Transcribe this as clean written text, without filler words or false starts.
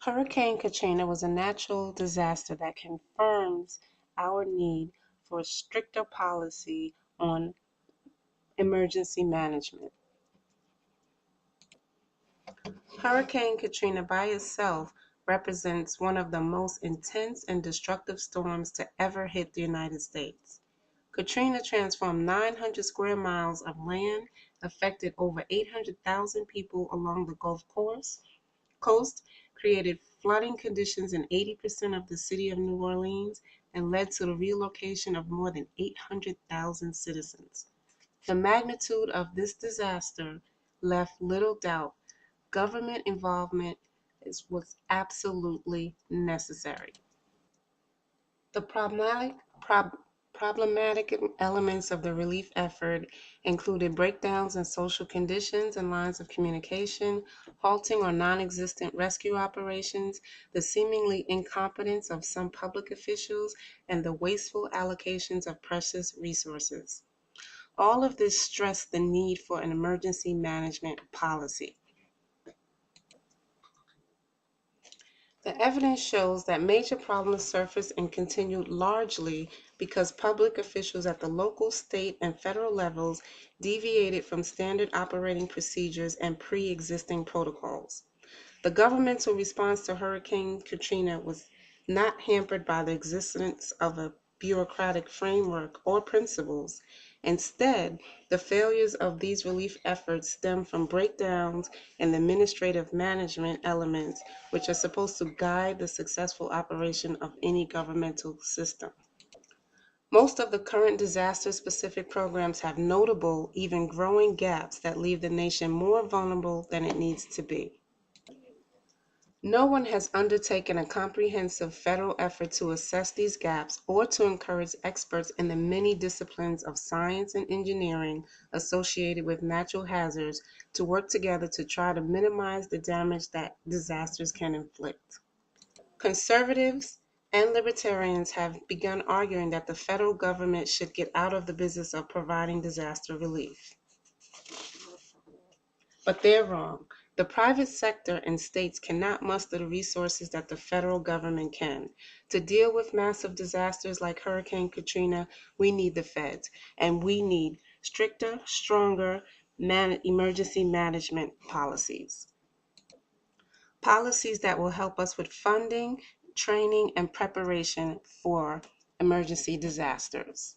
Hurricane Katrina was a natural disaster that confirms our need for stricter policy on emergency management. Hurricane Katrina by itself represents one of the most intense and destructive storms to ever hit the United States. Katrina transformed 900 square miles of land, affected over 800,000 people along the Gulf Coast, created flooding conditions in 80% of the city of New Orleans, and led to the relocation of more than 800,000 citizens. The magnitude of this disaster left little doubt. Government involvement was absolutely necessary. The problematic elements of the relief effort included breakdowns in social conditions and lines of communication, halting or non-existent rescue operations, the seemingly incompetence of some public officials, and the wasteful allocations of precious resources. All of this stressed the need for an emergency management policy. The evidence shows that major problems surfaced and continued largely because public officials at the local, state, and federal levels deviated from standard operating procedures and pre-existing protocols. The governmental response to Hurricane Katrina was not hampered by the existence of a bureaucratic framework or principles. Instead, the failures of these relief efforts stem from breakdowns in the administrative management elements, which are supposed to guide the successful operation of any governmental system. Most of the current disaster-specific programs have notable, even growing gaps that leave the nation more vulnerable than it needs to be. No one has undertaken a comprehensive federal effort to assess these gaps or to encourage experts in the many disciplines of science and engineering associated with natural hazards to work together to try to minimize the damage that disasters can inflict. Conservatives and libertarians have begun arguing that the federal government should get out of the business of providing disaster relief. But they're wrong. The private sector and states cannot muster the resources that the federal government can. To deal with massive disasters like Hurricane Katrina, we need the feds, and we need stricter, stronger emergency management policies. Policies that will help us with funding, training, and preparation for emergency disasters.